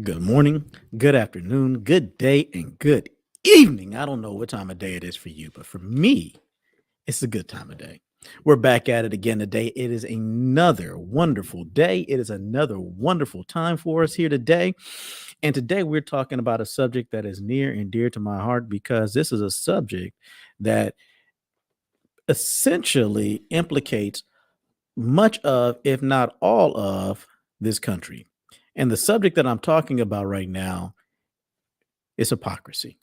Good morning, good afternoon, good day, and good evening. I don't know what time of day it is for you, but for me, it's a good time of day. We're back at it again today. It is another wonderful day. It is another wonderful time for us here today. And today we're talking about a subject that is near and dear to my heart because this is a subject that essentially implicates much of, if not all of, this country. And the subject that I'm talking about right now is hypocrisy.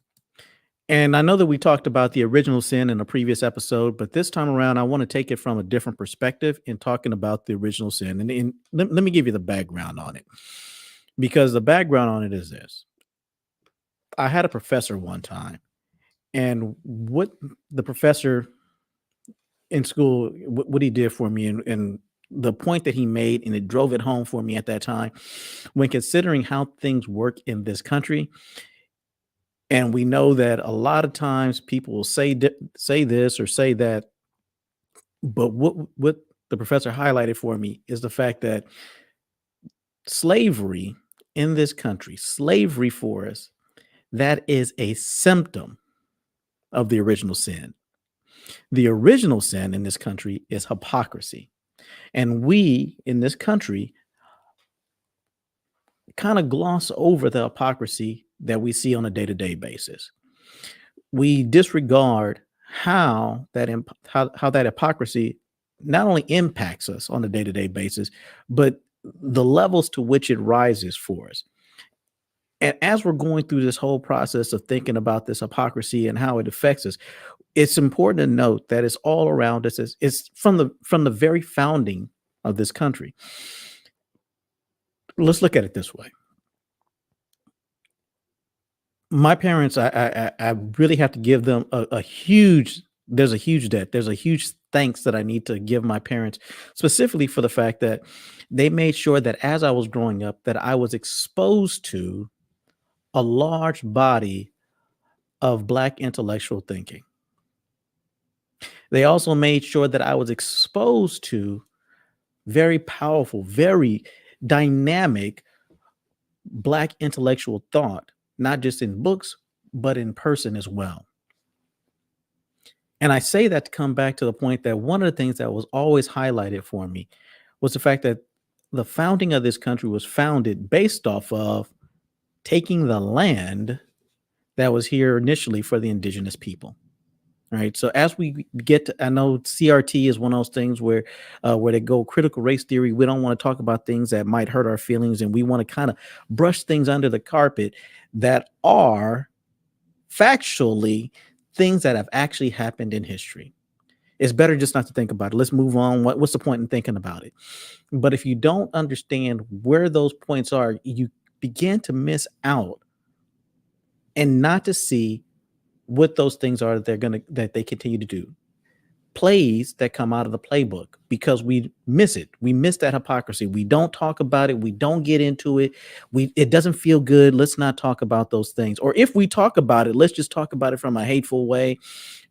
And I know that we talked about the original sin in a previous episode, but this time around, I want to take it from a different perspective in talking about the original sin. And let me give you the background on it, because the background on it is this. I had a professor one time, and what the professor in school, what he did for me, and the point that he made, and it drove it home for me at that time, when considering how things work in this country. And we know that a lot of times people will say this or say that, but what the professor highlighted for me is the fact that slavery in this country, slavery for us, that is a symptom of the original sin. The original sin in this country is hypocrisy. And we in this country kind of gloss over the hypocrisy that we see on a day-to-day basis. We disregard how that hypocrisy not only impacts us on a day-to-day basis, but the levels to which it rises for us. And as we're going through this whole process of thinking about this hypocrisy and how it affects us, it's important to note that it's all around us. It's from the very founding of this country. Let's look at it this way. My parents, I really have to give them a huge there's a huge debt. There's a huge thanks that I need to give my parents, specifically for the fact that they made sure that as I was growing up, that I was exposed to a large body of Black intellectual thinking. They also made sure that I was exposed to very powerful, very dynamic Black intellectual thought, not just in books, but in person as well. And I say that to come back to the point that one of the things that was always highlighted for me was the fact that the founding of this country was founded based off of taking the land that was here initially for the indigenous people. Right. So as we get to, I know CRT is one of those things where they go critical race theory. We don't want to talk about things that might hurt our feelings, and we want to kind of brush things under the carpet that are factually things that have actually happened in history. It's better just not to think about it. Let's move on. What's the point in thinking about it? But if you don't understand where those points are, you begin to miss out and not to see what those things are that they continue to do. Plays that come out of the playbook because we miss it. We miss that hypocrisy. We don't talk about it. We don't get into it. It doesn't feel good. Let's not talk about those things. Or if we talk about it, let's just talk about it from a hateful way,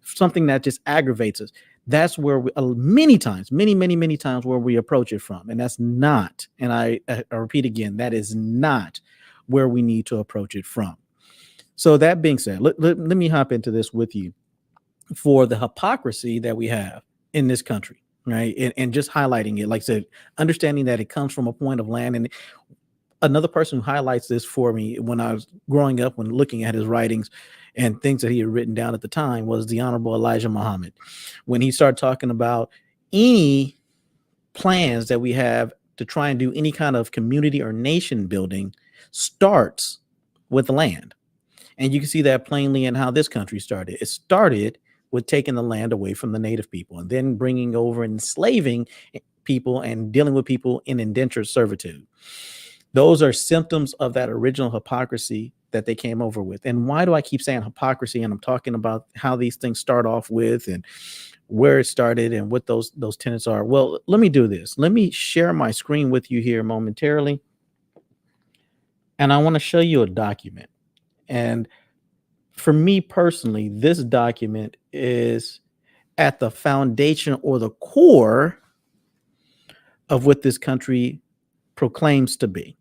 something that just aggravates us. That's where many times, many times where we approach it from. And that's not, and I repeat again, that is not where we need to approach it from. So that being said, let me hop into this with you for the hypocrisy that we have in this country, right? And just highlighting it, like I said, understanding that it comes from a point of land. And another person who highlights this for me when I was growing up, when looking at his writings and things that he had written down at the time, was the Honorable Elijah Muhammad. When he started talking about any plans that we have to try and do any kind of community or nation building starts with land. And you can see that plainly in how this country started. It started with taking the land away from the native people and then bringing over enslaving people and dealing with people in indentured servitude. Those are symptoms of that original hypocrisy that they came over with. And why do I keep saying hypocrisy? And I'm talking about how these things start off with and where it started and what those tenets are. Well, let me do this. Let me share my screen with you here momentarily. And I want to show you a document. And for me personally, this document is at the foundation or the core of what this country proclaims to be.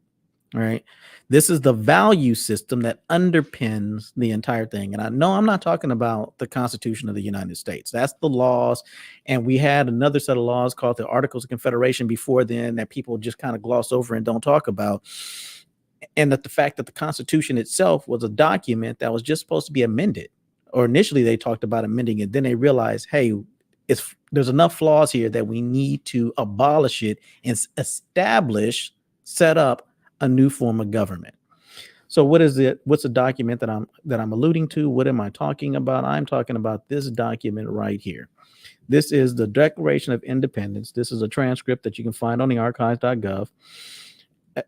right? This is the value system that underpins the entire thing. And I know I'm not talking about the Constitution of the United States. That's the laws. And we had another set of laws called the Articles of Confederation before then that people just kind of gloss over and don't talk about. And that the fact that the Constitution itself was a document that was just supposed to be amended, or initially they talked about amending it. Then they realized, hey, there's enough flaws here that we need to abolish it and set up a new form of government. So what is it? What's the document that I'm alluding to? What am I talking about? I'm talking about this document right here. This is the Declaration of Independence. This is a transcript that you can find on the archives.gov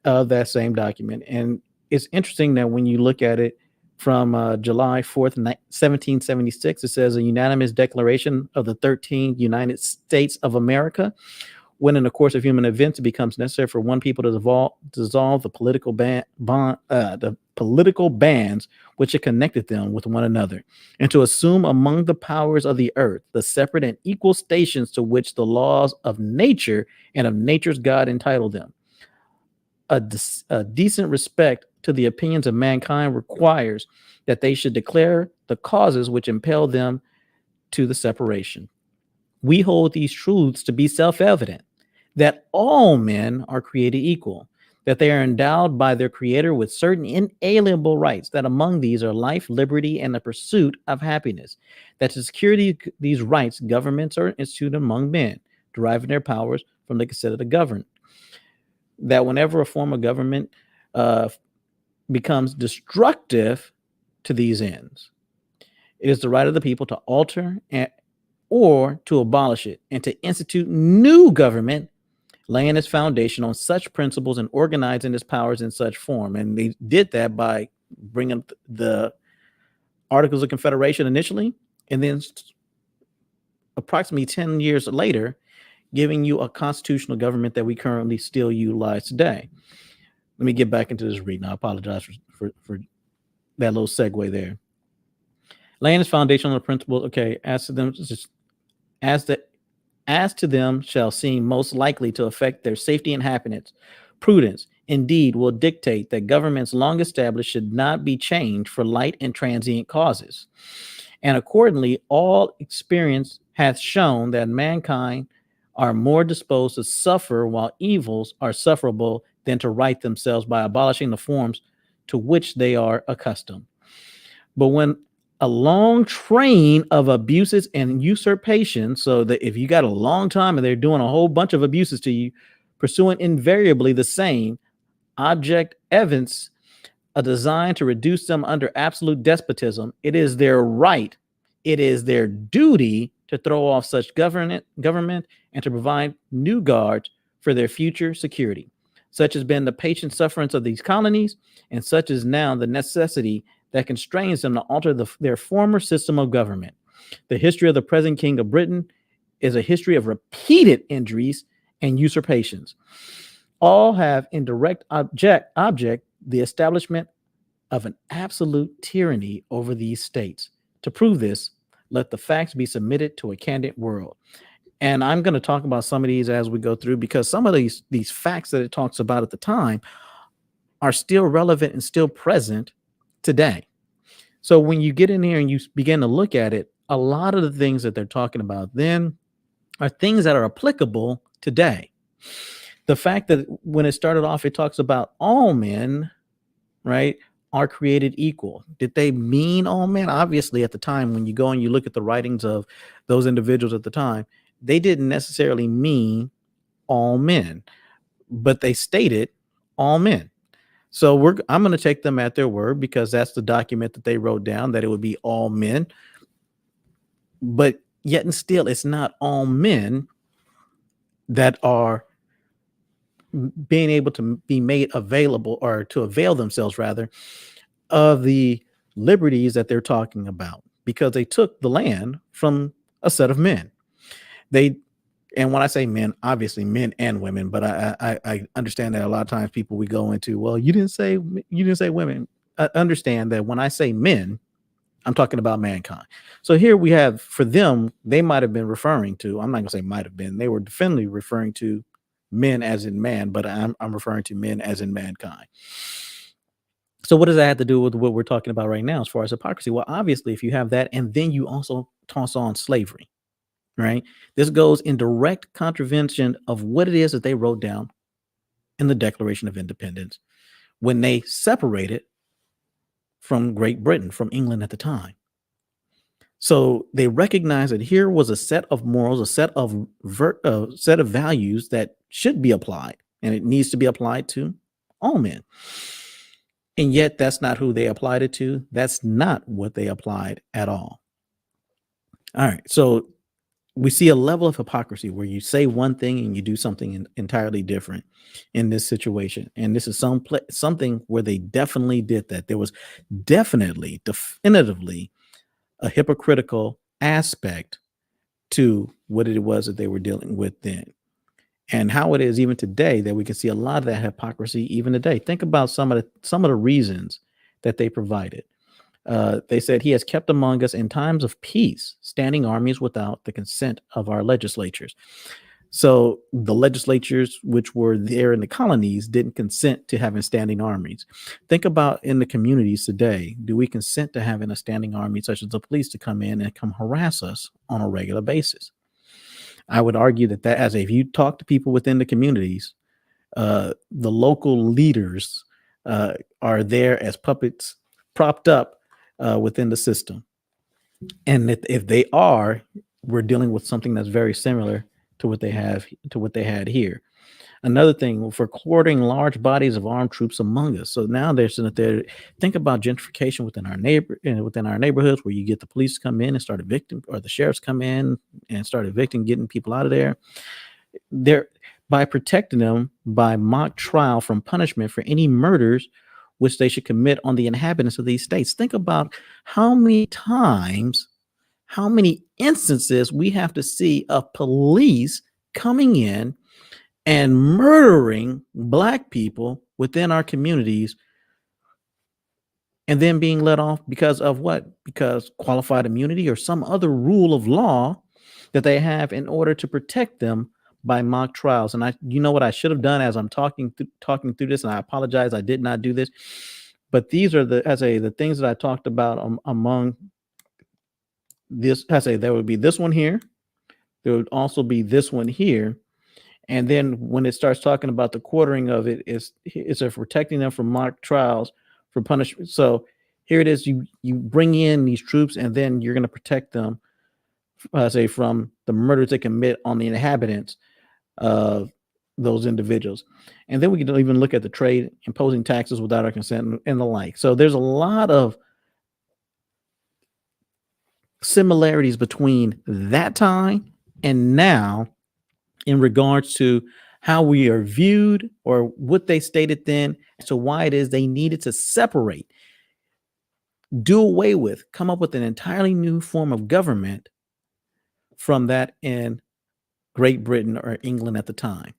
of that same document. And it's interesting that when you look at it from July 4th, 1776, it says a unanimous declaration of the 13 United States of America. When in the course of human events, it becomes necessary for one people to dissolve the political bands which had connected them with one another, and to assume among the powers of the earth the separate and equal stations to which the laws of nature and of nature's God entitle them. A decent respect to the opinions of mankind requires that they should declare the causes which impel them to the separation. We hold these truths to be self-evident, that all men are created equal, that they are endowed by their Creator with certain inalienable rights, that among these are life, liberty, and the pursuit of happiness, that to secure these rights, governments are instituted among men, deriving their powers from the consent of the governed, that whenever a form of government becomes destructive to these ends, it is the right of the people to alter or to abolish it, and to institute new government, laying its foundation on such principles and organizing its powers in such form. And they did that by bringing the Articles of Confederation initially, and then approximately 10 years later, giving you a constitutional government that we currently still utilize today. Let me get back into this reading. I apologize for that little segue there. Laying its foundation on the principles, okay, as to them shall seem most likely to affect their safety and happiness. Prudence, indeed, will dictate that governments long established should not be changed for light and transient causes. And accordingly, all experience hath shown that mankind are more disposed to suffer while evils are sufferable than to right themselves by abolishing the forms to which they are accustomed. But when a long train of abuses and usurpations, so that if you got a long time and they're doing a whole bunch of abuses to you, pursuing invariably the same object evince a design to reduce them under absolute despotism, it is their right, it is their duty to throw off such government and to provide new guards for their future security. Such has been the patient sufferance of these colonies, and such is now the necessity that constrains them to alter their former system of government. The history of the present King of Britain is a history of repeated injuries and usurpations. All have in direct object the establishment of an absolute tyranny over these states. To prove this, let the facts be submitted to a candid world. And I'm going to talk about some of these as we go through, because some of these facts that it talks about at the time are still relevant and still present today. So when you get in here and you begin to look at it, a lot of the things that they're talking about then are things that are applicable today. The fact that when it started off, it talks about all men, right, are created equal. Did they mean all men? Obviously, at the time, when you go and you look at the writings of those individuals at the time, they didn't necessarily mean all men, but they stated all men. So I'm going to take them at their word, because that's the document that they wrote down, that it would be all men. But yet and still, it's not all men that are being able to be made available, or to avail themselves rather, of the liberties that they're talking about, because they took the land from a set of men. And when I say men, obviously men and women, but I understand that a lot of times people, we go into, well, you didn't say women. I understand that when I say men, I'm talking about mankind. So here we have, for them, they might have been referring to, I'm not gonna say might have been, they were definitely referring to men as in man, but I'm referring to men as in mankind. So what does that have to do with what we're talking about right now as far as hypocrisy? Well, obviously, if you have that, and then you also toss on slavery, right? This goes in direct contravention of what it is that they wrote down in the Declaration of Independence when they separated from Great Britain, from England at the time. So they recognized that here was a set of morals, a set of values that should be applied, and it needs to be applied to all men. And yet, that's not who they applied it to. That's not what they applied at all. All right. So we see a level of hypocrisy where you say one thing and you do something entirely different in this situation. And this is something where they definitely did that. There was definitively a hypocritical aspect to what it was that they were dealing with then. And how it is even today that we can see a lot of that hypocrisy even today. Think about some of the reasons that they provided. They said he has kept among us in times of peace standing armies without the consent of our legislatures. So the legislatures which were there in the colonies didn't consent to having standing armies. Think about in the communities today. Do we consent to having a standing army such as the police to come in and come harass us on a regular basis? I would argue that if you talk to people within the communities, the local leaders are there as puppets propped up within the system. And if they are, we're dealing with something that's very similar to what they had here. Another thing, for quartering large bodies of armed troops among us. So now there's think about gentrification within our neighborhoods, where you get the police come in and start evicting, or the sheriffs come in and start evicting, getting people out of there. They're by protecting them by mock trial from punishment for any murders which they should commit on the inhabitants of these states. Think about how many instances we have to see of police coming in and murdering Black people within our communities, and then being let off because of what? Because qualified immunity or some other rule of law that they have in order to protect them by mock trials. And you know what I should have done as I'm talking through this, and I apologize, I did not do this, but these are the things that I talked about among this. There would be this one here. There would also be this one here. And then when it starts talking about the quartering of it, it's protecting them from mock trials for punishment. So here it is. You bring in these troops, and then you're going to protect them, from the murders they commit on the inhabitants of those individuals. And then we can even look at the trade, imposing taxes without our consent, and the like. So there's a lot of similarities between that time and now in regards to how we are viewed, or what they stated then, so why it is they needed to separate, do away with, come up with an entirely new form of government from that in Great Britain or England at the time.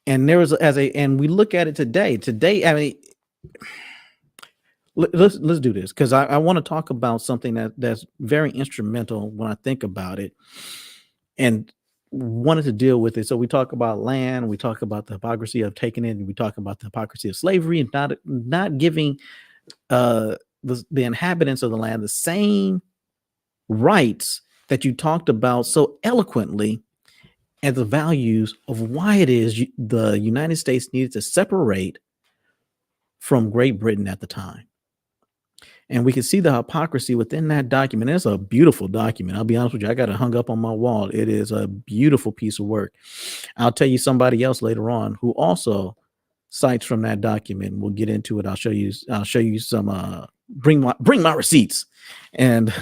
And there was and we look at it today. I mean, let's do this, because I want to talk about something that's very instrumental when I think about it, and wanted to deal with it. So we talk about land, we talk about the hypocrisy of taking it, and we talk about the hypocrisy of slavery, and not giving the inhabitants of the land the same rights that you talked about so eloquently, and the values of why it is the United States needed to separate from Great Britain at the time. And we can see the hypocrisy within that document. It's a beautiful document. I'll be honest with you. I got it hung up on my wall. It is a beautiful piece of work. I'll tell you somebody else later on who also cites from that document. We'll get into it. I'll show you some, bring my receipts and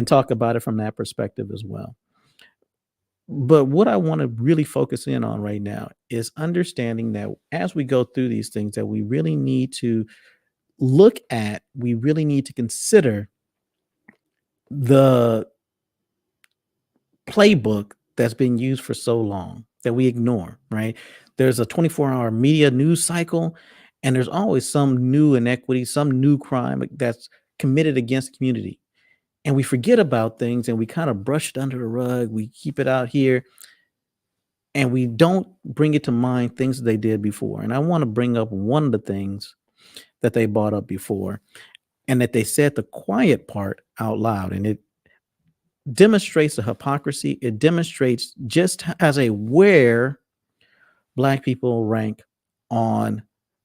talk about it from that perspective as well. But what I want to really focus in on right now is understanding that as we go through these things, that we really need to we really need to consider the playbook that's been used for so long that we ignore, right? There's a 24-hour media news cycle, and there's always some new inequity, some new crime that's committed against the community. And we forget about things and we kind of brush it under the rug. We keep it out here and we don't bring it to mind things that they did before. And I want to bring up one of the things that they brought up before and that they said the quiet part out loud. And it demonstrates the hypocrisy. It demonstrates just as a where Black people rank on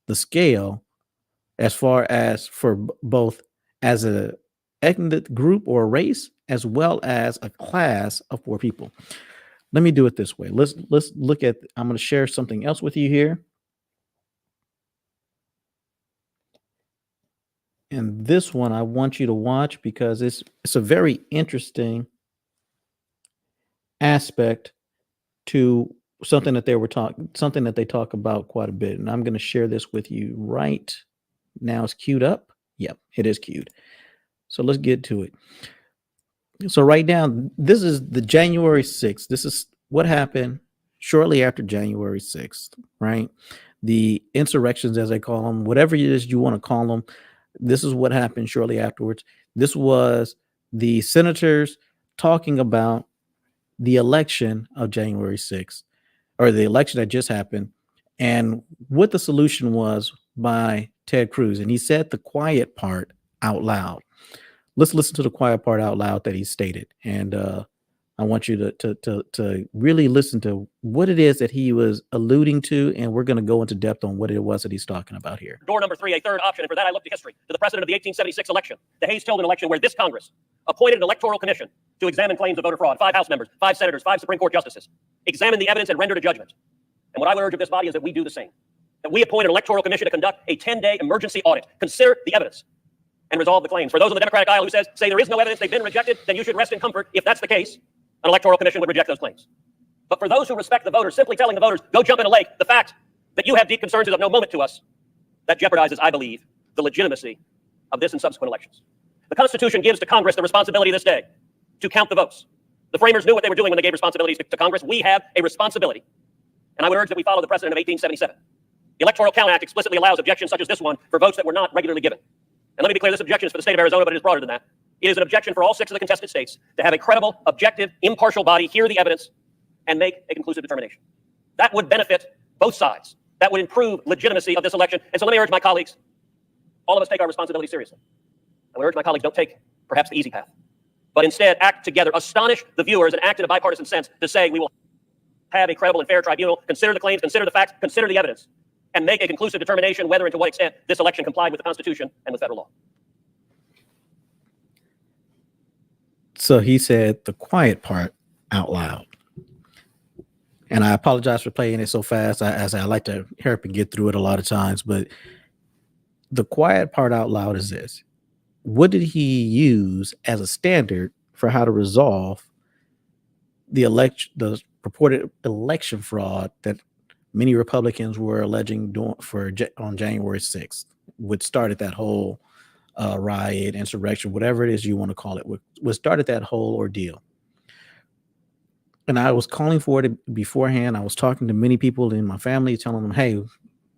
the scale as far as for both as a ethnic group or race as well as a class of poor people. Let me do it this way. Let's look at, I'm going to share something else with you here. And this one I want you to watch because it's a very interesting aspect to something that they talk about quite a bit. And I'm going to share this with you right now. It's queued up. Yep, it is queued. So let's get to it. So right now, this is the January 6th. This is what happened shortly after January 6th, right? The insurrections, as they call them, whatever it is you want to call them, this is what happened shortly afterwards. This was the senators talking about the election of January 6th, or the election that just happened, and what the solution was by Ted Cruz. And he said the quiet part out loud. Let's listen to the quiet part out loud that he stated. And I want you to really listen to what it is that he was alluding to, and we're going to go into depth on what it was that he's talking about here. Door number 3, a third option, and for that I look to history, to the precedent of the 1876 election, the Hayes-Tilden election, where this Congress appointed an electoral commission to examine claims of voter fraud. 5 House members, 5 senators, 5 Supreme Court justices examined the evidence and rendered a judgment. And what I would urge of this body is that we do the same. That we appoint an electoral commission to conduct a 10-day emergency audit, consider the evidence, and resolve the claims. For those on the Democratic aisle who say there is no evidence, they've been rejected, then you should rest in comfort. If that's the case, an electoral commission would reject those claims. But for those who respect the voters, simply telling the voters, go jump in a lake, the fact that you have deep concerns is of no moment to us. That jeopardizes, I believe, the legitimacy of this and subsequent elections. The Constitution gives to Congress the responsibility this day to count the votes. The framers knew what they were doing when they gave responsibilities to Congress. We have a responsibility. And I would urge that we follow the precedent of 1877. The Electoral Count Act explicitly allows objections such as this one for votes that were not regularly given. And let me be clear, this objection is for the state of Arizona, but it is broader than that. It is an objection for all 6 of the contested states to have a credible, objective, impartial body hear the evidence and make a conclusive determination. That would benefit both sides. That would improve legitimacy of this election. And so let me urge my colleagues, all of us take our responsibility seriously. I would urge my colleagues, don't take perhaps the easy path, but instead act together, astonish the viewers, and act in a bipartisan sense to say we will have a credible and fair tribunal, consider the claims, consider the facts, consider the evidence, and make a conclusive determination whether and to what extent this election complied with the Constitution and with federal law. So he said the quiet part out loud. And I apologize for playing it so fast. I like to hurry up and get through it a lot of times, but the quiet part out loud is this. What did he use as a standard for how to resolve the purported election fraud that many Republicans were alleging on January 6th, which started that whole riot, insurrection, whatever it is you want to call it, what started that whole ordeal? And I was calling for it beforehand. I was talking to many people in my family, telling them, hey,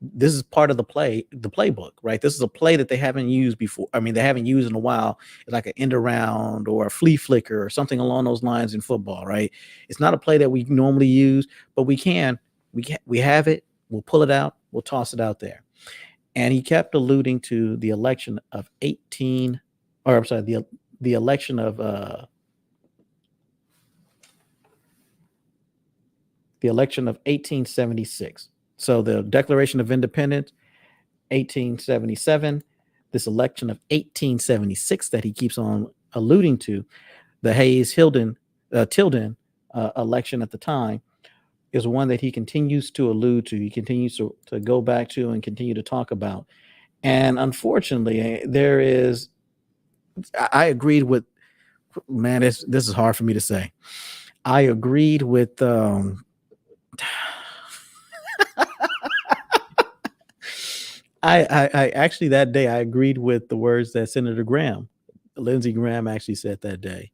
this is part of the playbook, right? This is a play that they haven't used before. I mean, they haven't used in a while. It's like an end around or a flea flicker or something along those lines in football, right? It's not a play that we normally use, but we have it. We'll pull it out. We'll toss it out there. And he kept alluding to the election of the election of the election of 1876. So the Declaration of Independence, 1877, this election of 1876 that he keeps on alluding to, the Hayes-Tilden election at the time, is one that he continues to allude to. He continues to go back to and continue to talk about. And unfortunately, I agreed with, man, this is hard for me to say. I agreed with, I actually that day I agreed with the words that Lindsey Graham actually said that day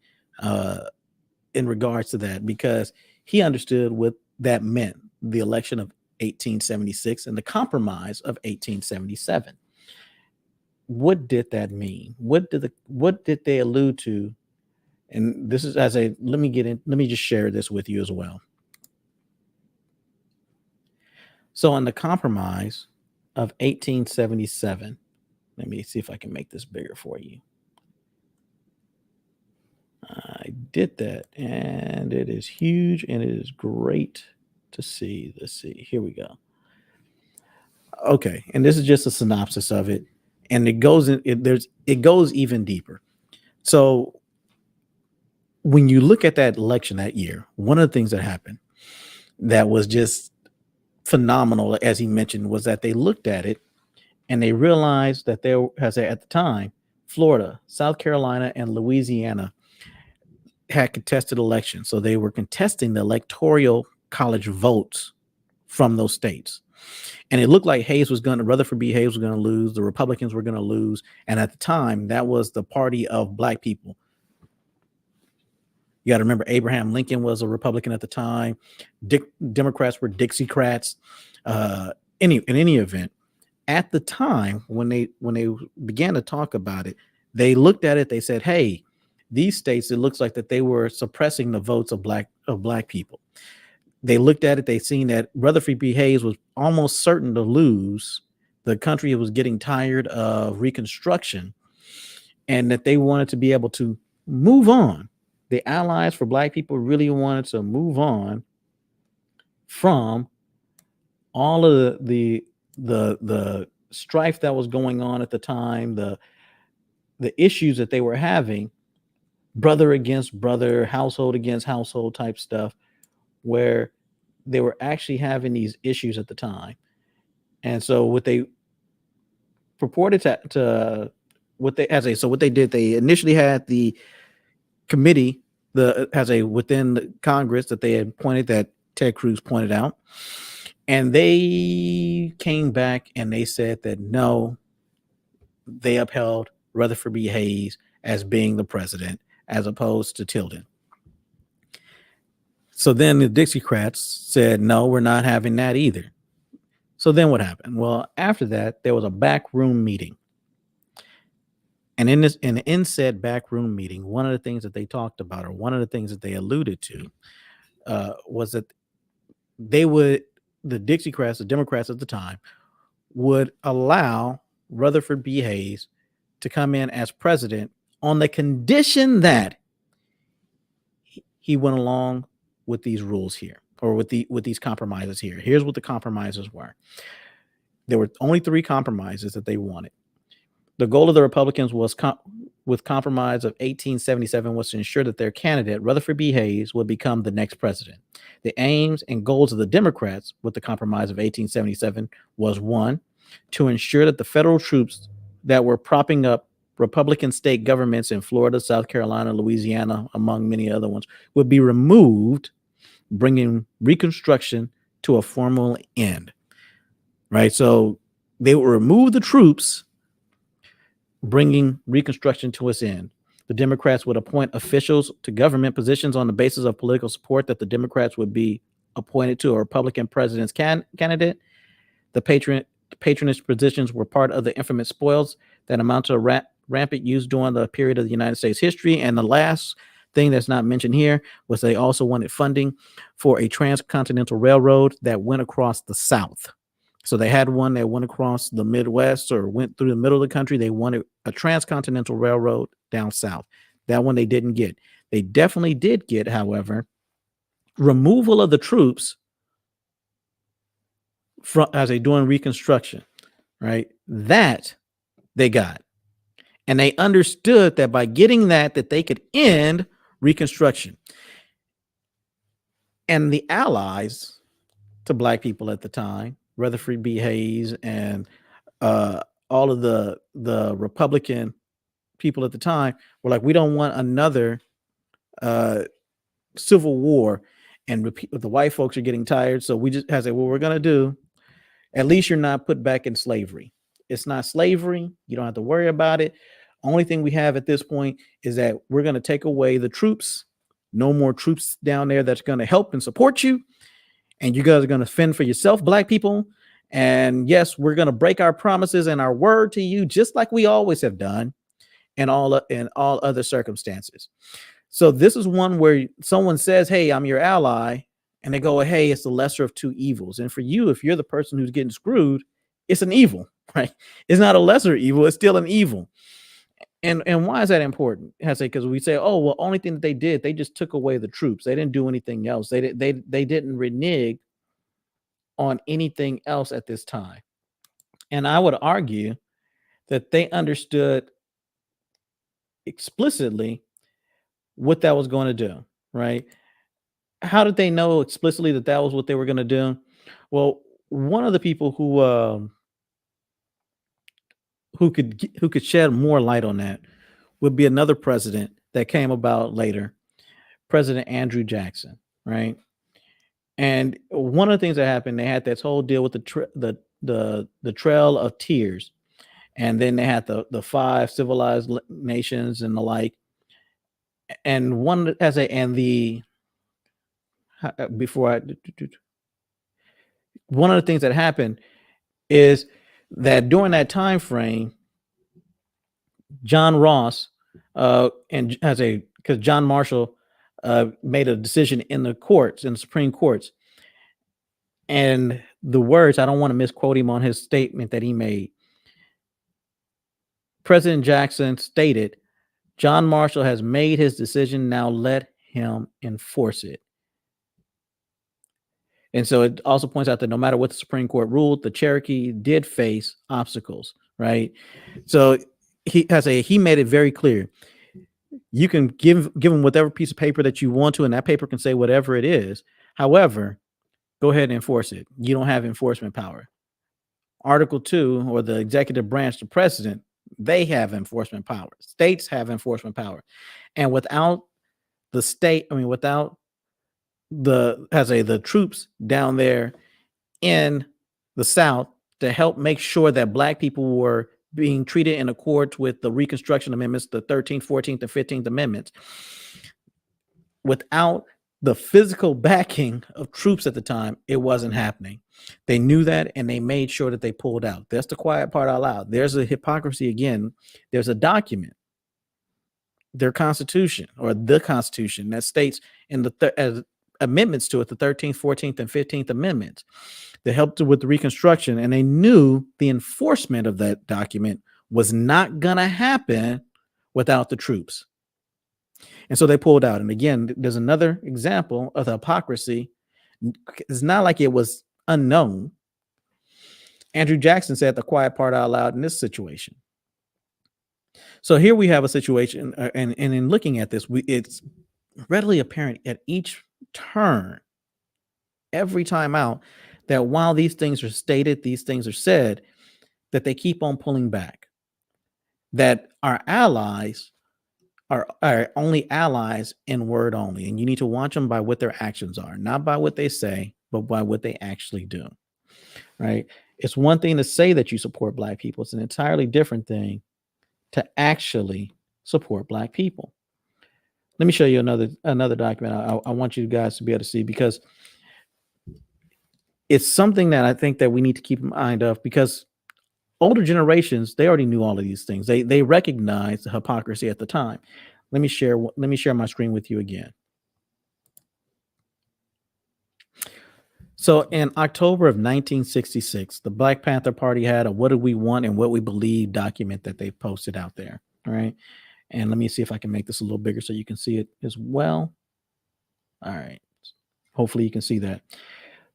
in regards to that, because he understood what that meant, the election of 1876 and the compromise of 1877. What did that mean? What did they allude to And this is let me just share this with you as well. So on the Compromise of 1877, let me see if I can make this bigger for you. I did that, and it is huge, and it is great to see. Let's see. Here we go. Okay, and this is just a synopsis of it, and it goes even deeper. So when you look at that election that year, one of the things that happened that was just phenomenal, as he mentioned, was that they looked at it and they realized that there has at the time Florida, South Carolina, and Louisiana had contested elections. So they were contesting the electoral college votes from those states. And it looked like Rutherford B. Hayes was going to lose. The Republicans were going to lose. And at the time, that was the party of black people. You got to remember, Abraham Lincoln was a Republican at the time. Democrats were Dixiecrats. In any event, at the time when they began to talk about it, they looked at it. They said, "Hey, these states, it looks like that they were suppressing the votes of black people." They looked at it. They seen that Rutherford B. Hayes was almost certain to lose. The country was getting tired of Reconstruction, and that they wanted to be able to move on. The Allies for Black people really wanted to move on from all of the strife that was going on at the time, the issues that they were having, brother against brother, household against household type stuff, where they were actually having these issues at the time. And so what they purported to what they did, they initially had the committee within the Congress that they had appointed, that Ted Cruz pointed out. And they came back and they said that no, they upheld Rutherford B. Hayes as being the president as opposed to Tilden. So then the Dixiecrats said, no, we're not having that either. So then what happened? Well, after that, there was a backroom meeting. And in said backroom meeting, one of the things that they talked about, or one of the things that they alluded to, was that the Dixiecrats, the Democrats at the time, would allow Rutherford B. Hayes to come in as president on the condition that he went along with these rules here, or with these compromises here. Here's what the compromises were. There were only 3 compromises that they wanted. The goal of the Republicans was with compromise of 1877 was to ensure that their candidate, Rutherford B. Hayes, would become the next president. The aims and goals of the Democrats with the compromise of 1877 was 1, to ensure that the federal troops that were propping up Republican state governments in Florida, South Carolina, Louisiana, among many other ones, would be removed, bringing Reconstruction to a formal end. Right? So they would remove the troops, bringing Reconstruction to its end. The Democrats would appoint officials to government positions on the basis of political support that the Democrats would be appointed to a Republican president's candidate. The patronage positions were part of the infamous spoils that amount to rampant use during the period of the United States history. And the last thing that's not mentioned here was they also wanted funding for a transcontinental railroad that went across the South. So they had one that went across the Midwest or went through the middle of the country. They wanted a transcontinental railroad down south. That one they didn't get. They definitely did get, however, removal of the troops as they doing Reconstruction, right? That they got. And they understood that by getting that they could end Reconstruction. And the allies to Black people at the time, Rutherford B. Hayes and all of the Republican people at the time, were like, we don't want another civil war, and the white folks are getting tired. So we just have to say, what we're going to do, at least you're not put back in slavery. It's not slavery. You don't have to worry about it. Only thing we have at this point is that we're going to take away the troops. No more troops down there that's going to help and support you. And you guys are going to fend for yourself, Black people. And yes, we're going to break our promises and our word to you, just like we always have done in all other circumstances. So this is one where someone says, "Hey, I'm your ally," and they go, "Hey, it's the lesser of two evils." And for you, if you're the person who's getting screwed, it's an evil, right? It's not a lesser evil; it's still an evil. And why is that important? I say because we say, "Oh, well, only thing that they did, they just took away the troops. They didn't do anything else. They didn't renege on anything else at this time." And I would argue that they understood explicitly what that was going to do, right? How did they know explicitly that that was what they were going to do? Well, one of the people who could shed more light on that would be another president that came about later, President Andrew Jackson, right? And one of the things that happened, they had this whole deal with the Trail of Tears, and then they had the five civilized nations and the like. And one as a and the before I one of the things that happened is that during that time frame, John Ross and as a because John Marshall made a decision in the courts, in the Supreme Courts, and the words, I don't want to misquote him on his statement that he made. President Jackson stated, "John Marshall has made his decision. Now let him enforce it." And so it also points out that no matter what the Supreme Court ruled, the Cherokee did face obstacles, right? So he made it very clear. You can give them whatever piece of paper that you want to, and that paper can say whatever it is. However, go ahead and enforce it. You don't have enforcement power. Article 2, or the executive branch, the president, they have enforcement power. States have enforcement power. And without the state, I mean, without the troops down there in the South to help make sure that Black people were being treated in accord with the Reconstruction Amendments, the 13th, 14th, and 15th Amendments, without the physical backing of troops at the time, it wasn't happening. They knew that, and they made sure that they pulled out. That's the quiet part out loud. There's a hypocrisy again. There's a document, their Constitution, or the Constitution, that states in as amendments to it, the 13th, 14th, and 15th Amendments, that helped with the Reconstruction, and they knew the enforcement of that document was not going to happen without the troops. And so they pulled out. And again, there's another example of the hypocrisy. It's not like it was unknown. Andrew Jackson said the quiet part out loud in this situation. So here we have a situation, and in looking at this, it's readily apparent at each turn, every time out, that while these things are stated, these things are said, that they keep on pulling back. That our allies are only allies in word only, and you need to watch them by what their actions are, not by what they say, but by what they actually do. Right? It's one thing to say that you support Black people. It's an entirely different thing to actually support Black people. Let me show you another document I want you guys to be able to see, because it's something that I think that we need to keep in mind of, because older generations, they already knew all of these things. They recognized the hypocrisy at the time. Let me share my screen with you again. So in October of 1966, the Black Panther Party had a "What Do We Want and What We Believe" document that they posted out there. All right. And let me see if I can make this a little bigger so you can see it as well. All right. Hopefully you can see that.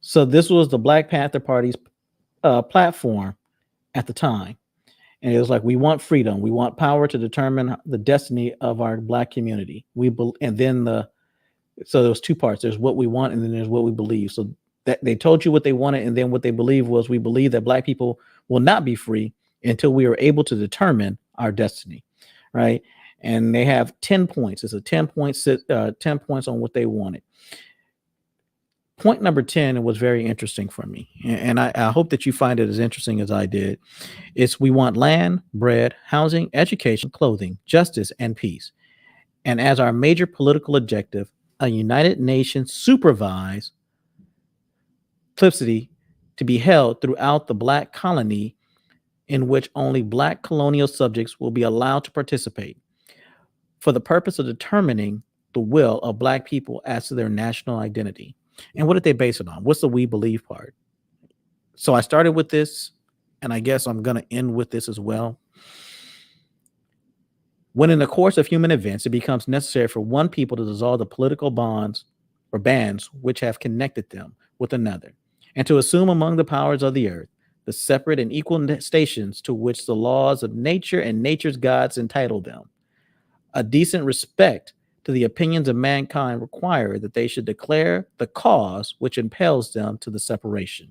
So this was the Black Panther Party's platform at the time. And it was like, we want freedom. We want power to determine the destiny of our Black community. And then so there was two parts. There's what we want, and then there's what we believe. So that they told you what they wanted, and then what they believed was, we believe that Black people will not be free until we are able to determine our destiny, right? And they have 10 points. It's a 10 points on what they wanted. Point number 10 was very interesting for me, and I hope that you find it as interesting as I did. It's, we want land, bread, housing, education, clothing, justice, and peace. And as our major political objective, a United Nations supervised plenipotentiary to be held throughout the Black colony, in which only Black colonial subjects will be allowed to participate, for the purpose of determining the will of Black people as to their national identity. And what did they base it on? What's the we believe part? So I started with this, and I guess I'm going to end with this as well. When in the course of human events, it becomes necessary for one people to dissolve the political bonds or bands which have connected them with another, and to assume among the powers of the earth the separate and equal stations to which the laws of nature and nature's gods entitle them. A decent respect to the opinions of mankind require that they should declare the cause which impels them to the separation.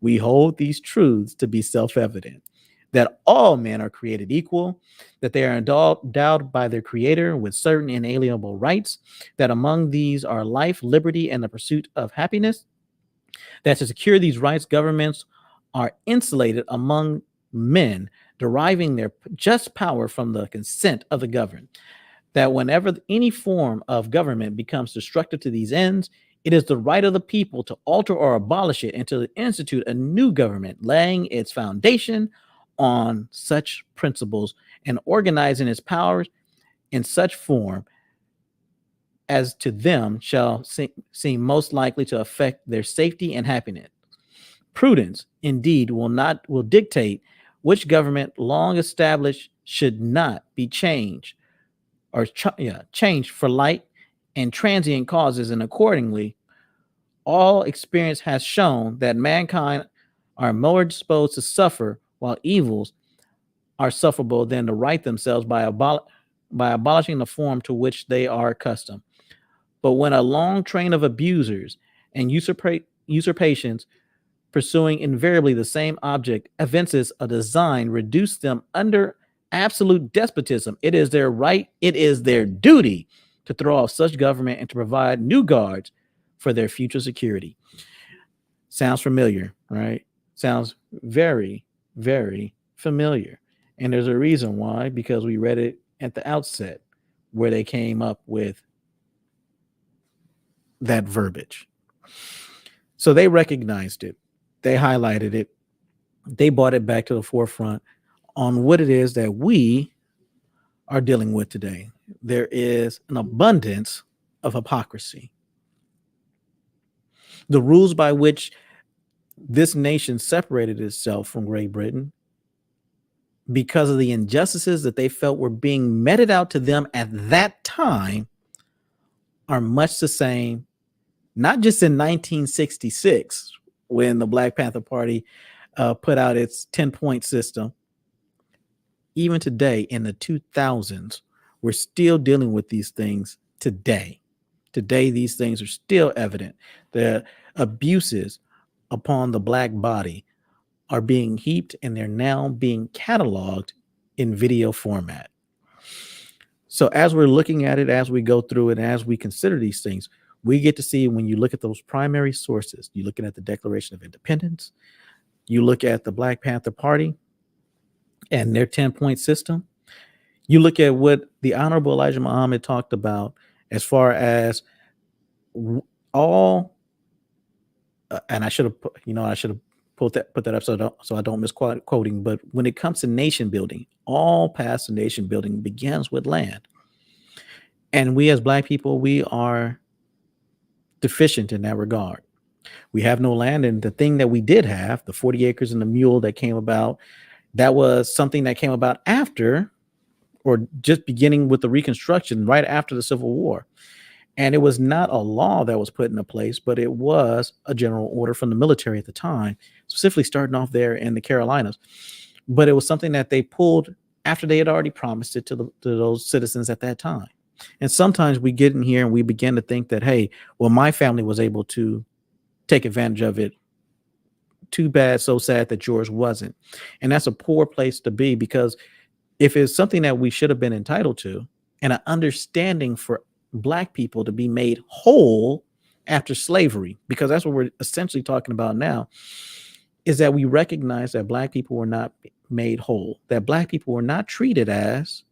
We hold these truths to be self-evident, that all men are created equal, that they are endowed by their Creator with certain inalienable rights, that among these are life, liberty, and the pursuit of happiness, that to secure these rights, governments are insulated among men, deriving their just power from the consent of the governed, that whenever any form of government becomes destructive to these ends, it is the right of the people to alter or abolish it and to institute a new government, laying its foundation on such principles and organizing its powers in such form as to them shall seem most likely to affect their safety and happiness. Prudence, indeed, will dictate which government long established should not be changed or changed for light and transient causes, and accordingly, all experience has shown that mankind are more disposed to suffer while evils are sufferable than to right themselves by abolishing the form to which they are accustomed. But when a long train of abusers and usurpations pursuing invariably the same object evinces a design reduce them under absolute despotism, it is their right, it is their duty to throw off such government and to provide new guards for their future security. Sounds familiar, right? Sounds very, very familiar. And there's a reason why, because we read it at the outset where they came up with that verbiage. So they recognized it, they highlighted it, they brought it back to the forefront on what it is that we are dealing with today. There is an abundance of hypocrisy. The rules by which this nation separated itself from Great Britain because of the injustices that they felt were being meted out to them at that time are much the same, not just in 1966 when the Black Panther Party put out its 10-point system. Even today in the 2000s, we're still dealing with these things today. Today, these things are still evident. The abuses upon the Black body are being heaped and they're now being cataloged in video format. So as we're looking at it, as we go through it, as we consider these things, we get to see, when you look at those primary sources, you're looking at the Declaration of Independence, you look at the Black Panther Party and their 10-point system, you look at what the Honorable Elijah Muhammad talked about as far as all, and I should have put that up so I don't misquoting, but when it comes to nation building, all paths to nation building begins with land. And we as Black people, we are deficient in that regard. We have no land, and the thing that we did have, the 40 acres and the mule that came about, that was something that came about after, or just beginning with the Reconstruction, right after the Civil War. And it was not a law that was put into place, but it was a general order from the military at the time, specifically starting off there in the Carolinas. But it was something that they pulled after they had already promised it to those citizens at that time. And sometimes we get in here and we begin to think that, hey, well, my family was able to take advantage of it. Too bad, so sad that yours wasn't. And that's a poor place to be, because if it's something that we should have been entitled to, and an understanding for Black people to be made whole after slavery, because that's what we're essentially talking about now, is that we recognize that Black people were not made whole, that Black people were not treated as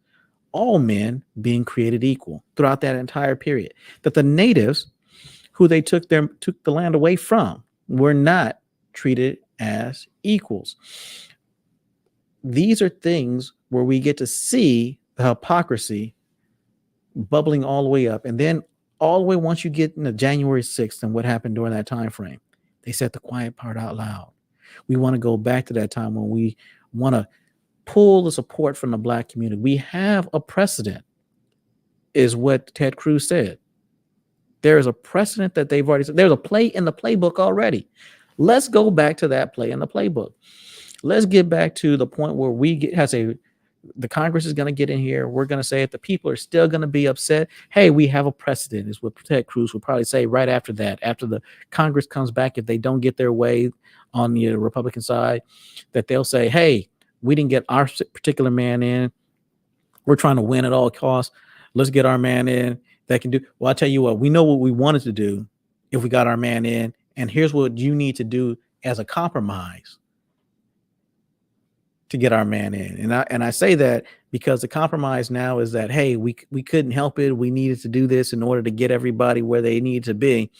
all men being created equal throughout that entire period, that the natives who they took the land away from were not treated as equals. These are things where we get to see the hypocrisy bubbling all the way up. And then all the way once you get into January 6th and what happened during that time frame, they said the quiet part out loud. We want to go back to that time when we want to pull the support from the Black community. We have a precedent, is what Ted Cruz said. There is a precedent that they've already said. There's a play in the playbook already. Let's go back to that play in the playbook. Let's get back to the point where the Congress is going to get in here. We're going to say it. The people are still going to be upset. Hey, we have a precedent, is what Ted Cruz will probably say right after that. After the Congress comes back, if they don't get their way on the Republican side, that they'll say, hey, we didn't get our particular man in. We're trying to win at all costs. Let's get our man in that can do. Well, I'll tell you what, we know what we wanted to do if we got our man in. And here's what you need to do as a compromise to get our man in. And I say that because the compromise now is that, hey, we couldn't help it. We needed to do this in order to get everybody where they need to be.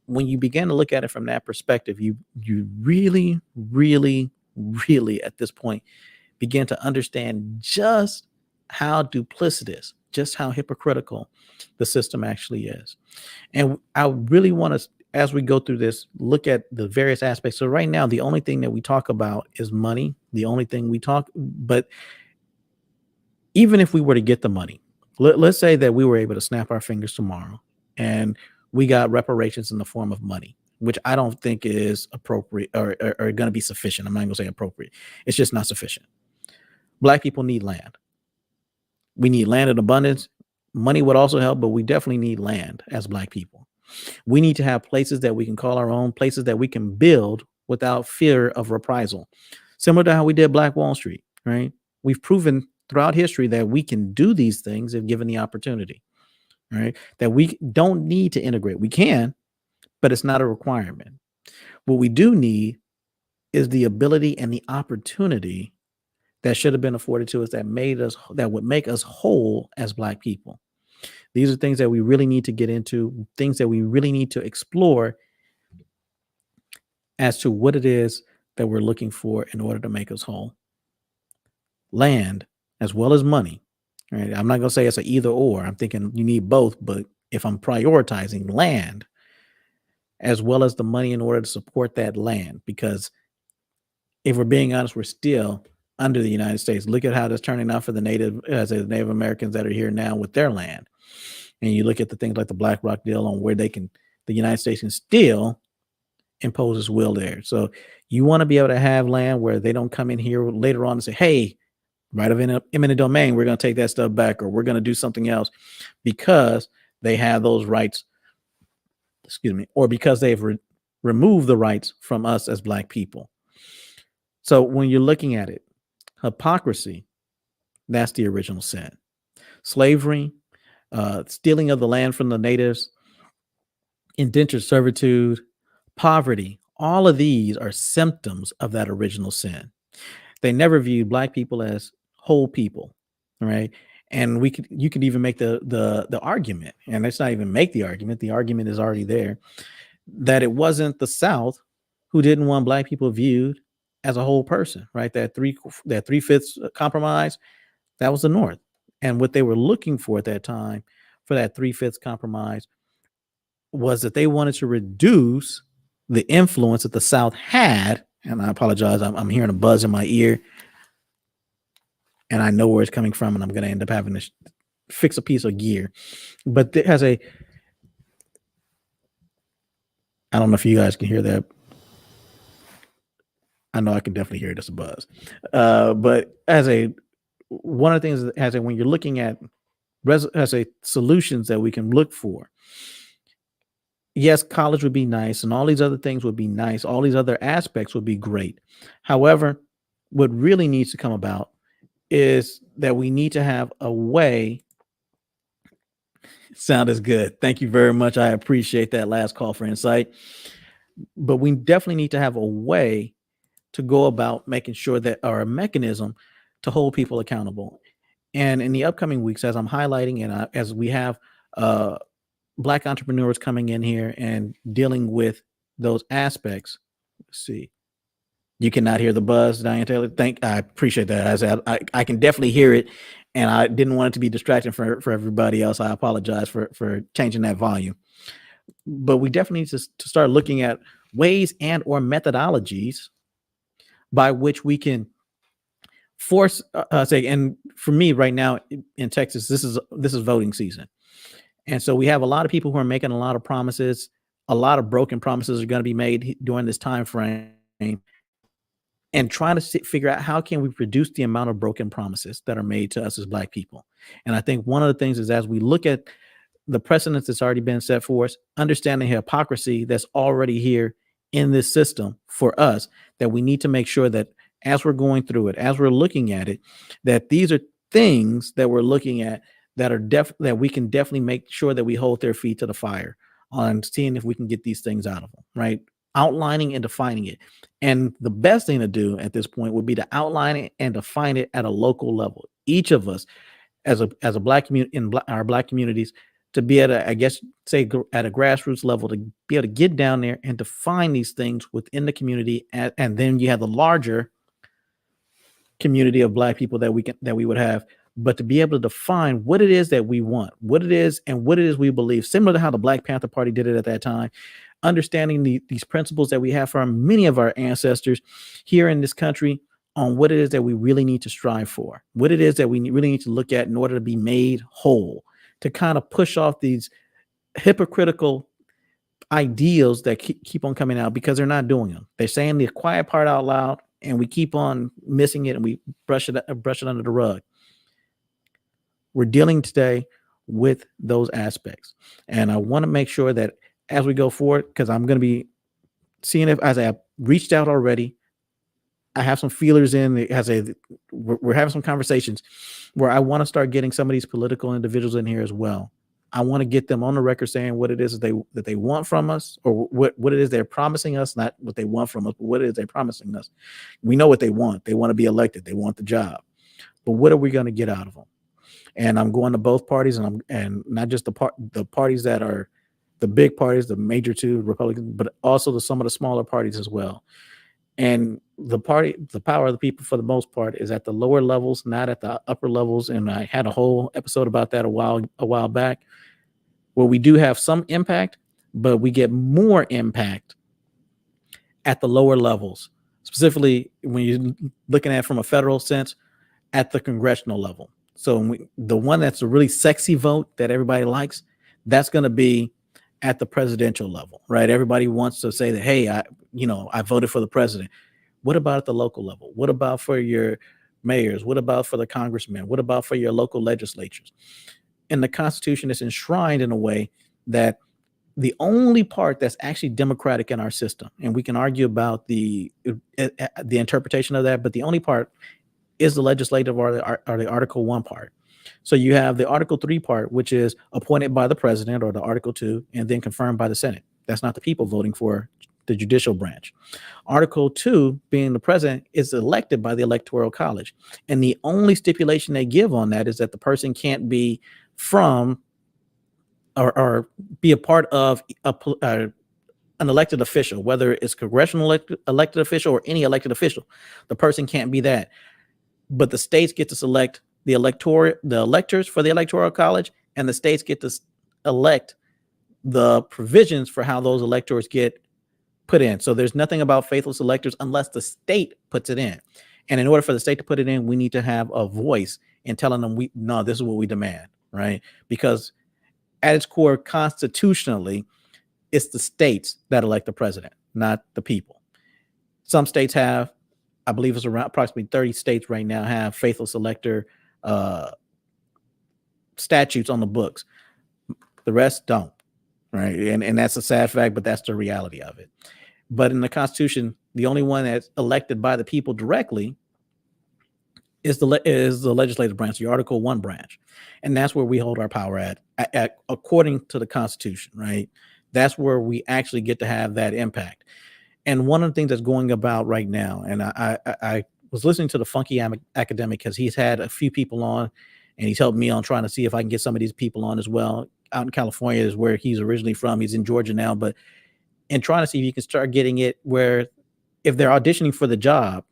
When you begin to look at it from that perspective, you really, really, really at this point begin to understand just how duplicitous, just how hypocritical the system actually is. And I really want to, as we go through this, look at the various aspects. So right now, the only thing that we talk about is money. The only thing we talk, but even if we were to get the money, let's say that we were able to snap our fingers tomorrow and we got reparations in the form of money, which I don't think is appropriate or going to be sufficient. I'm not going to say appropriate. It's just not sufficient. Black people need land. We need land in abundance. Money would also help, but we definitely need land as Black people. We need to have places that we can call our own, places that we can build without fear of reprisal. Similar to how we did Black Wall Street, right? We've proven throughout history that we can do these things if given the opportunity, right? That we don't need to integrate. We can, but it's not a requirement. What we do need is the ability and the opportunity that should have been afforded to us that would make us whole as Black people. These are things that we really need to get into, things that we really need to explore as to what it is that we're looking for in order to make us whole. Land as well as money, right? I'm not going to say it's an either or. I'm thinking you need both, but if I'm prioritizing land as well as the money in order to support that land, because if we're being honest, we're still under the United States. Look at how that's turning out for the Native Americans that are here now with their land. And you look at the things like the Black Rock deal on where the United States can still impose its will there. So you want to be able to have land where they don't come in here later on and say, hey, right of eminent domain, we're going to take that stuff back, or we're going to do something else because they have those rights, or because they've removed the rights from us as Black people. So when you're looking at it, hypocrisy, that's the original sin. Slavery, stealing of the land from the natives, indentured servitude, poverty, all of these are symptoms of that original sin. They never viewed Black people as whole people, right? And you could even make the argument, and let's not even make the argument is already there, that it wasn't the South who didn't want Black people viewed as a whole person, right? That 3/5 compromise, that was the North. And what they were looking for at that time for that 3/5 compromise was that they wanted to reduce the influence that the South had. And I apologize, I'm hearing a buzz in my ear and I know where it's coming from, and I'm going to end up having to fix a piece of gear. But it has I don't know if you guys can hear that. I know I can definitely hear it as a buzz. But one of the things when you're looking at solutions that we can look for, yes, college would be nice and all these other things would be nice. All these other aspects would be great. However, what really needs to come about is that we need to have a way. Sound is good. Thank you very much. I appreciate that last call for insight. But we definitely need to have a way to go about making sure that, or a mechanism to hold people accountable. And in the upcoming weeks, as I'm highlighting and as we have Black entrepreneurs coming in here and dealing with those aspects, let's see. You cannot hear the buzz, Diane Taylor. I appreciate that. I said I can definitely hear it, and I didn't want it to be distracting for everybody else. I apologize for changing that volume. But we definitely need to start looking at ways and or methodologies by which we can force say. And for me right now in Texas, this is voting season, and so we have a lot of people who are making a lot of promises. A lot of broken promises are going to be made during this time frame, and trying to figure out how can we reduce the amount of broken promises that are made to us as Black people. And I think one of the things is, as we look at the precedents that's already been set for us, understanding hypocrisy that's already here in this system for us, that we need to make sure that as we're going through it, as we're looking at it, that these are things that we're looking at that are that we can definitely make sure that we hold their feet to the fire on seeing if we can get these things out of them, right? Outlining and defining it. And the best thing to do at this point would be to outline it and define it at a local level. Each of us as a Black community in our Black communities, to be at I guess, say at a grassroots level, to be able to get down there and define these things within the community. And then you have the larger community of Black people that we would have, but to be able to define what it is that we want, what it is we believe, similar to how the Black Panther Party did it at that time, understanding these principles that we have from many of our ancestors here in this country on what it is that we really need to strive for, what it is that we really need to look at in order to be made whole, to kind of push off these hypocritical ideals that keep on coming out, because they're not doing them. They're saying the quiet part out loud, and we keep on missing it, and we brush it under the rug. We're dealing today with those aspects, and I want to make sure that as we go forward, because I'm going to be seeing if, as I have reached out already, I have some feelers in. We're having some conversations where I want to start getting some of these political individuals in here as well. I want to get them on the record saying what it is that they want from us, or what it is they're promising us, not what they want from us, but what it is they're promising us. We know what they want. They want to be elected. They want the job. But what are we going to get out of them? And I'm going to both parties, and not just the parties that are the big parties, the major two Republicans, but also some of the smaller parties as well. And the power of the people, for the most part, is at the lower levels, not at the upper levels. And I had a whole episode about that a while back, where we do have some impact, but we get more impact at the lower levels, specifically when you're looking at it from a federal sense, at the congressional level. So the one that's a really sexy vote that everybody likes, that's going to be at the presidential level, right? Everybody wants to say that, hey, I voted for the president. What about at the local level? What about for your mayors? What about for the congressmen? What about for your local legislatures? And the Constitution is enshrined in a way that the only part that's actually democratic in our system, and we can argue about the interpretation of that, but the only part is the legislative or the Article 1 part. So you have the Article 3 part, which is appointed by the president, or the Article 2, and then confirmed by the Senate. That's not the people voting for the judicial branch. Article 2, being the president, is elected by the Electoral College. And the only stipulation they give on that is that the person can't be from or be a part of an elected official, whether it's congressional elected official or any elected official. The person can't be that. But the states get to select the electors for the Electoral College, and the states get to elect the provisions for how those electors get put in. So there's nothing about faithless electors unless the state puts it in. And in order for the state to put it in, we need to have a voice in telling them, no, this is what we demand, right? Because at its core, constitutionally, it's the states that elect the president, not the people. Some states have, I believe it's around approximately 30 states right now, have faithless elector statutes on the books. The rest don't, right? And that's a sad fact, but that's the reality of it. But in the Constitution, the only one that's elected by the people directly is the legislative branch, the Article 1 branch. And that's where we hold our power at according to the Constitution, right? That's where we actually get to have that impact. And one of the things that's going about right now, and I was listening to the Funky Academic, because he's had a few people on, and he's helped me on trying to see if I can get some of these people on as well. Out in California is where he's originally from. He's in Georgia now, but and trying to see if you can start getting it where if they're auditioning for the job,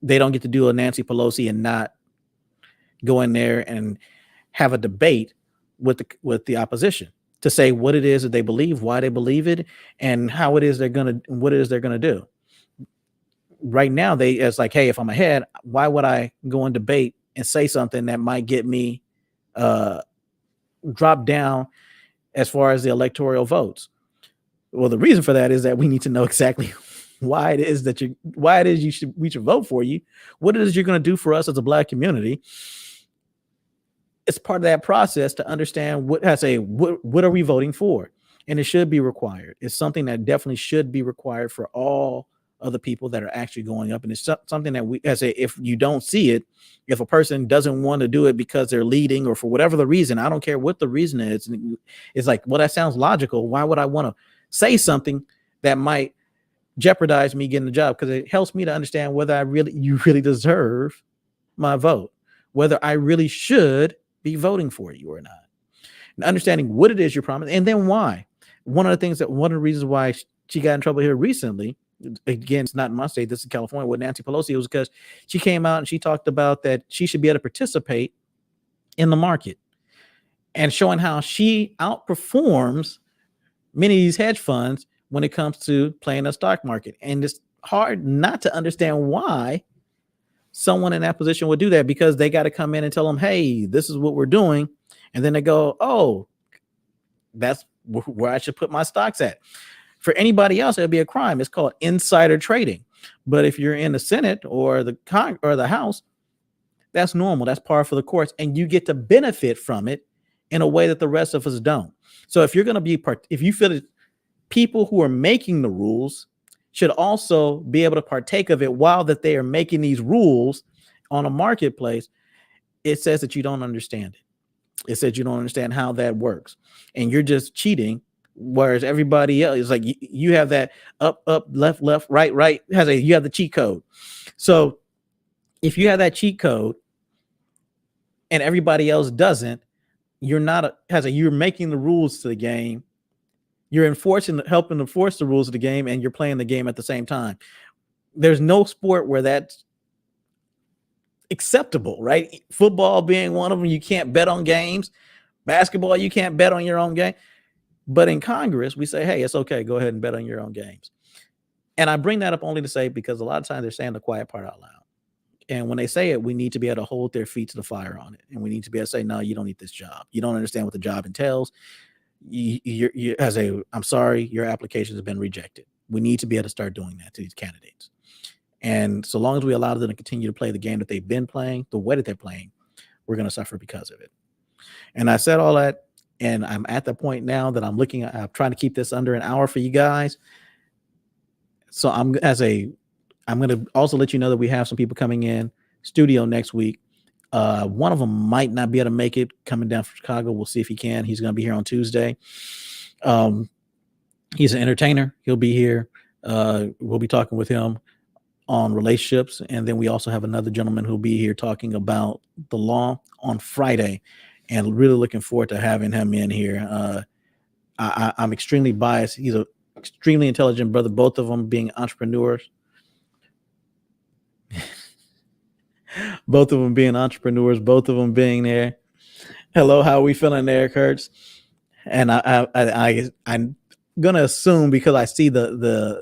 they don't get to do a Nancy Pelosi and not go in there and have a debate with the opposition to say what it is that they believe, why they believe it, and how it is what it is they're gonna do. Right now, it's like, hey, if I'm ahead, why would I go and debate and say something that might get me drop down as far as the electoral votes? Well, the reason for that is that we need to know exactly why it is we should vote for you, what it is you're going to do for us as a Black community. It's part of that process to understand what are we voting for, and it should be required. It's something that definitely should be required for all of the people that are actually going up, and it's something that if you don't see it, if a person doesn't want to do it because they're leading or for whatever the reason, I don't care what the reason is, it's like, well, that sounds logical. Why would I want to say something that might jeopardize me getting the job? Because it helps me to understand whether you really deserve my vote, whether I really should be voting for you or not, and understanding what it is you're promising, and then why. One of the reasons why she got in trouble here recently, again, it's not in my state, this is California, with Nancy Pelosi, it was because she came out and she talked about that she should be able to participate in the market, and showing how she outperforms many of these hedge funds when it comes to playing the stock market. And it's hard not to understand why someone in that position would do that, because they got to come in and tell them, hey, this is what we're doing. And then they go, oh, that's where I should put my stocks at. For anybody else, it'd be a crime. It's called insider trading. But if you're in the Senate or the House, that's normal. That's par for the course. And you get to benefit from it in a way that the rest of us don't. So if you're going to if you feel that people who are making the rules should also be able to partake of it while that they are making these rules on a marketplace, it says that you don't understand it. It says you don't understand how that works, and you're just cheating. Whereas everybody else is like, you have that up, left, right, you have the cheat code. So if you have that cheat code and everybody else doesn't, you're making the rules to the game. You're helping enforce the rules of the game, and you're playing the game at the same time. There's no sport where that's acceptable, right? Football being one of them, you can't bet on games. Basketball, you can't bet on your own game. But in Congress, we say, hey, it's okay, go ahead and bet on your own games. And I bring that up only to say, because a lot of times they're saying the quiet part out loud. And when they say it, we need to be able to hold their feet to the fire on it. And we need to be able to say, no, you don't need this job. You don't understand what the job entails. I'm sorry, your application has been rejected. We need to be able to start doing that to these candidates. And so long as we allow them to continue to play the game that they've been playing, the way that they're playing, we're going to suffer because of it. And I said all that, and I'm at the point now that I'm trying to keep this under an hour for you guys. So I'm going to also let you know that we have some people coming in studio next week. One of them might not be able to make it, coming down from Chicago. We'll see if he can. He's going to be here on Tuesday. He's an entertainer. He'll be here. We'll be talking with him on relationships. And then we also have another gentleman who'll be here talking about the law on Friday, and really looking forward to having him in here. I'm extremely biased. He's an extremely intelligent brother, both of them being entrepreneurs. Both of them being entrepreneurs, both of them being there. Hello, how are we feeling there, Kurtz? And I'm gonna assume, because I see the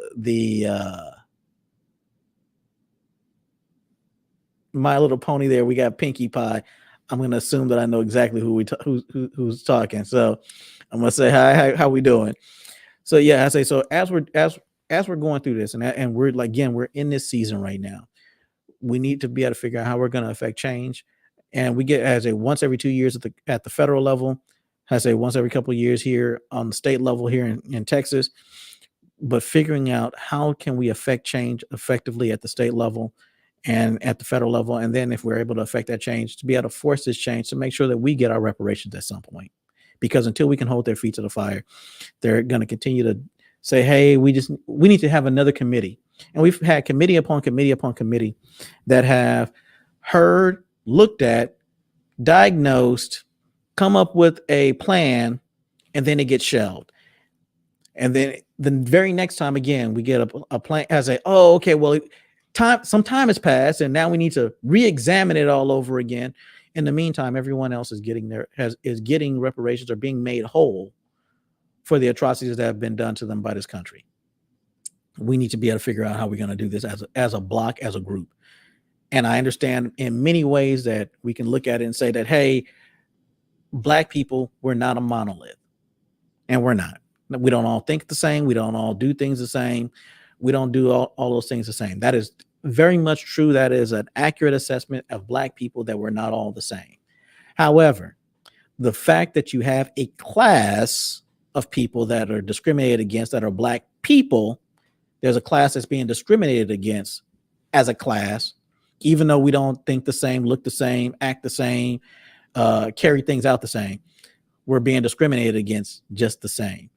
My Little Pony there, we got Pinkie Pie. I'm gonna assume that I know exactly who's talking. So I'm gonna say hi, how we doing? So yeah, I say, so as we're going through this, and we're in this season right now, we need to be able to figure out how we're going to affect change. And we get once every 2 years at the federal level, once every couple of years here on the state level here in Texas, but figuring out how can we affect change effectively at the state level and at the federal level. And then if we're able to affect that change, to be able to force this change, to make sure that we get our reparations at some point. Because until we can hold their feet to the fire, they're going to continue to say, hey, we need to have another committee. And we've had committee upon committee upon committee that have heard, looked at, diagnosed, come up with a plan, and then it gets shelved. And then the very next time again we get a plan as a, oh, okay, well, some time has passed and now we need to re-examine it all over again. In the meantime, everyone else is getting is getting reparations or being made whole for the atrocities that have been done to them by this country. We need to be able to figure out how we're going to do this as a block, as a group. And I understand in many ways that we can look at it and say that, hey, Black people, we're not a monolith, and we're not. We don't all think the same. We don't all do things the same. We don't do all those things the same. That is very much true. That is an accurate assessment of Black people, that we're not all the same. However, the fact that you have a class of people that are discriminated against, that are Black people, there's a class that's being discriminated against as a class, even though we don't think the same, look the same, act the same, carry things out the same. We're being discriminated against just the same.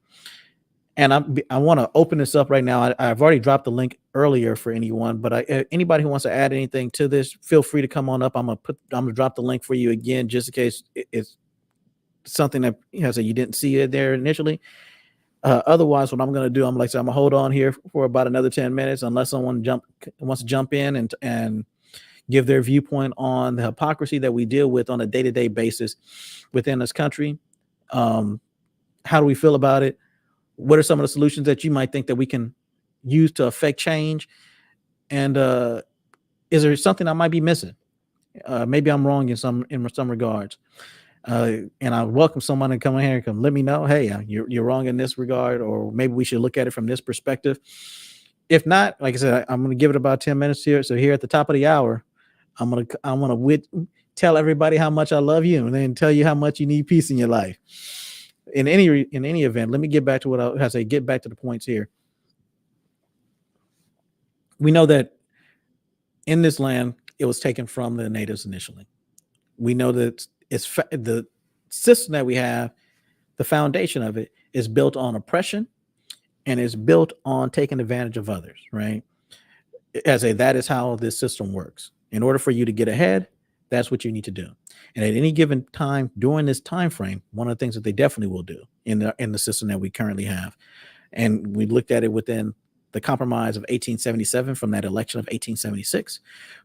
And I want to open this up right now. I've already dropped the link earlier for anyone, but anybody who wants to add anything to this, feel free to come on up. I'm gonna drop the link for you again, just in case it's something that you didn't see it there initially. Otherwise, what I'm going to do, I'm going to hold on here for about another 10 minutes, unless someone wants to jump in and give their viewpoint on the hypocrisy that we deal with on a day-to-day basis within this country. How do we feel about it? What are some of the solutions that you might think that we can use to affect change? And is there something I might be missing? Maybe I'm wrong in some regards. And I welcome someone to come in here and come let me know, hey, you're wrong in this regard, or maybe we should look at it from this perspective. If not, like I said, I'm going to give it about 10 minutes here. So here at the top of the hour, I'm going to tell everybody how much I love you, and then tell you how much you need peace in your life. In any event, let me get back to what I say. Get back to the points here. We know that in this land, it was taken from the natives initially. We know that the system that we have, the foundation of it is built on oppression, and is built on taking advantage of others, right? That is how this system works. In order for you to get ahead, that's what you need to do. And at any given time during this time frame, one of the things that they definitely will do in the system that we currently have, and we looked at it within the compromise of 1877 from that election of 1876.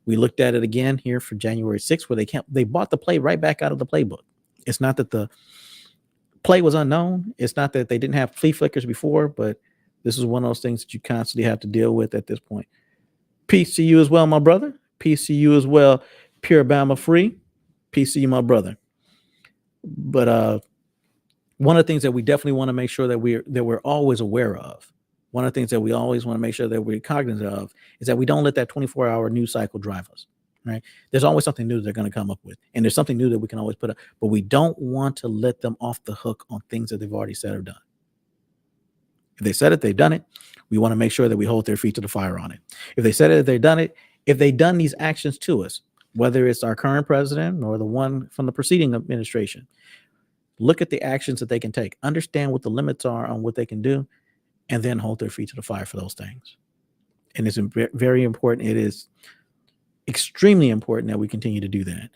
We looked at it again here for January 6th, where they bought the play right back out of the playbook. It's not that the play was unknown. It's not that they didn't have flea flickers before, but this is one of those things that you constantly have to deal with at this point. Peace to you as well, my brother. Peace to you as well, Pure Bama Free. Peace to you, my brother. But one of the things that we definitely want to make sure that we're always aware of, one of the things that we always want to make sure that we're cognizant of, is that we don't let that 24-hour news cycle drive us, right? There's always something new they're going to come up with, and there's something new that we can always put up, but we don't want to let them off the hook on things that they've already said or done. If they said it, they've done it. We want to make sure that we hold their feet to the fire on it. If they said it, they've done it. If they've done these actions to us, whether it's our current president or the one from the preceding administration, look at the actions that they can take, understand what the limits are on what they can do, and then hold their feet to the fire for those things. And it's very important. It is extremely important that we continue to do that.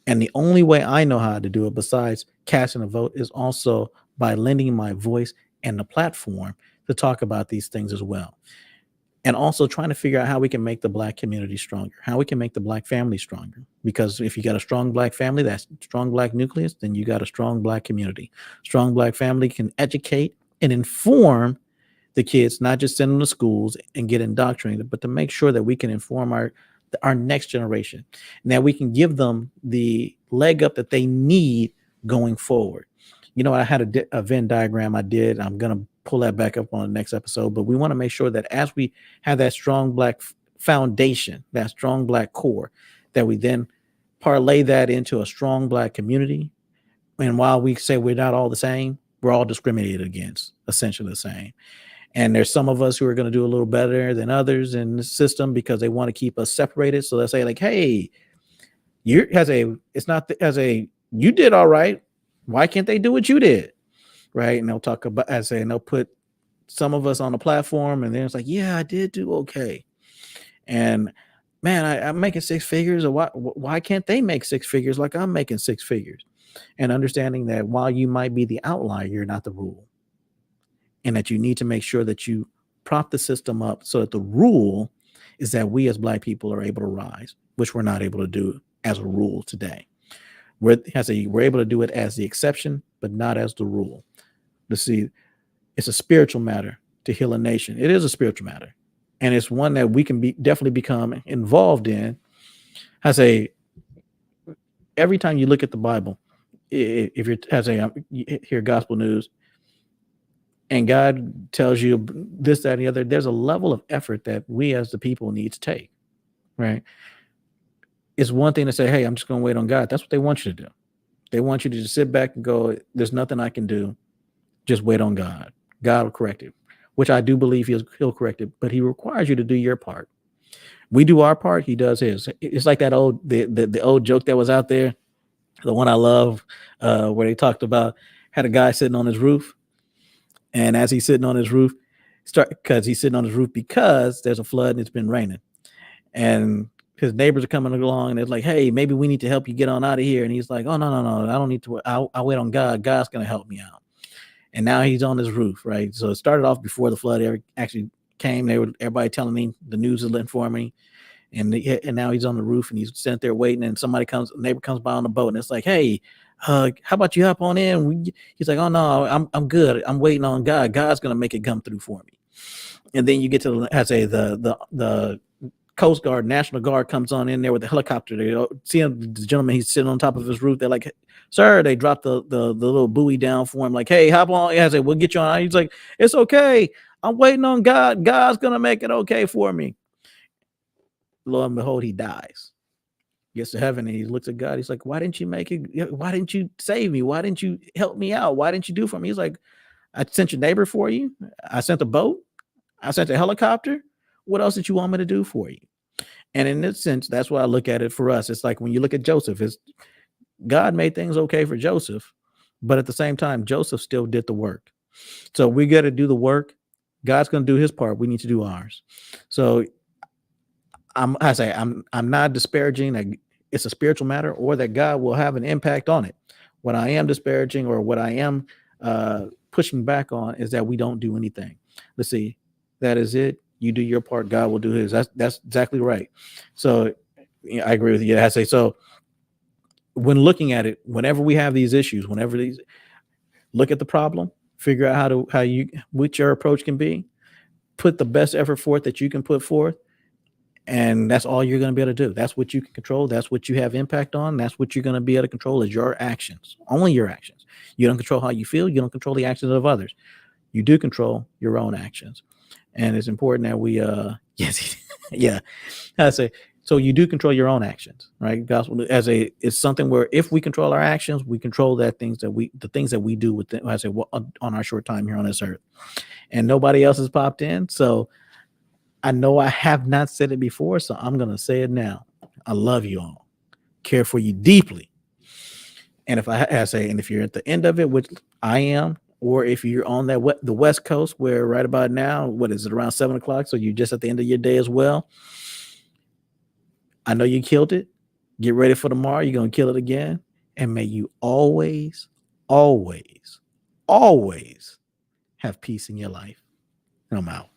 And the only way I know how to do it, besides casting a vote, is also by lending my voice and the platform to talk about these things as well. And also trying to figure out how we can make the Black community stronger, how we can make the Black family stronger. Because if you got a strong Black family, that's strong Black nucleus, then you got a strong Black community. Strong Black family can educate and inform the kids, not just send them to schools and get indoctrinated, but to make sure that we can inform our next generation, and that we can give them the leg up that they need going forward. You know, I had a Venn diagram I did. I'm going to pull that back up on the next episode, but we want to make sure that as we have that strong Black foundation, that strong Black core, that we then parlay that into a strong Black community. And while we say we're not all the same, we're all discriminated against, essentially the same. And there's some of us who are going to do a little better than others in the system because they want to keep us separated. So they'll say like, hey, you did all right. Why can't they do what you did? Right. And they'll talk about, and they'll put some of us on the platform, and then it's like, yeah, I did do okay. And man, I'm making six figures. Or why can't they make six figures like I'm making six figures? And understanding that while you might be the outlier, you're not the rule. and that you need to make sure that you prop the system up so that the rule is that we as Black people are able to rise, which we're not able to do as a rule today. We're able to do it as the exception, but not as the rule. To see, it's a spiritual matter to heal a nation. It is a spiritual matter, and it's one that we can definitely become involved in. I say, every time you look at the Bible, if you're you hear gospel news, and God tells you this, that, and the other, there's a level of effort that we as the people need to take, right? It's one thing to say, hey, I'm just going to wait on God. That's what they want you to do. They want you to just sit back and go, there's nothing I can do. Just wait on God. God will correct it, which I do believe he'll correct it, but he requires you to do your part. We do our part. He does his. It's like that the old joke that was out there, the one I love, where they talked about, had a guy sitting on his roof. And as he's sitting on his roof, because there's a flood and it's been raining. And his neighbors are coming along and it's like, hey, maybe we need to help you get on out of here. And he's like, oh, no, I don't need to. I'll wait on God. God's going to help me out. And now he's on his roof, right? So it started off before the flood actually came. Everybody telling me the news is informing me. And now he's on the roof and he's sitting there waiting. And neighbor comes by on the boat and it's like, hey, how about you hop on in? He's like, oh no, I'm good. I'm waiting on God. God's gonna make it come through for me. And then you get to the Coast Guard, National Guard comes on in there with the helicopter. They see him, the gentleman, he's sitting on top of his roof. They're like, sir, they dropped the little buoy down for him. Like, hey, hop on. I said, we'll get you on. He's like, it's okay. I'm waiting on God. God's gonna make it okay for me. Lo and behold, he dies. Gets to heaven and he looks at God. He's like, why didn't you make it? Why didn't you save me? Why didn't you help me out? Why didn't you do for me? He's like, I sent your neighbor for you. I sent a boat. I sent a helicopter. What else did you want me to do for you? And in this sense, that's why I look at it for us. It's like when you look at Joseph, God made things okay for Joseph, but at the same time, Joseph still did the work. So we got to do the work. God's going to do his part. We need to do ours. So I'm not disparaging that it's a spiritual matter or that God will have an impact on it. What I am disparaging or what I am pushing back on is that we don't do anything. Let's see, that is it. You do your part, God will do his. That's exactly right. So I agree with you. I say, so when looking at it, whenever we have these issues, look at the problem, figure out what your approach can be, put the best effort forth that you can put forth. And that's all you're going to be able to do. That's what you can control. That's what you have impact on. That's what you're going to be able to control is your actions, only your actions. You don't control how you feel. You don't control the actions of others. You do control your own actions. And it's important that we, yes, yeah. I say, so you do control your own actions, right? Gospel it's something where if we control our actions, we control the things that we do with it, on our short time here on this earth. And nobody else has popped in. So I know I have not said it before, so I'm going to say it now. I love you all. Care for you deeply. And if you're at the end of it, which I am, or if you're on the West Coast, where right about now, what is it, around 7:00? So you're just at the end of your day as well. I know you killed it. Get ready for tomorrow. You're going to kill it again. And may you always, always, always have peace in your life. And I'm out.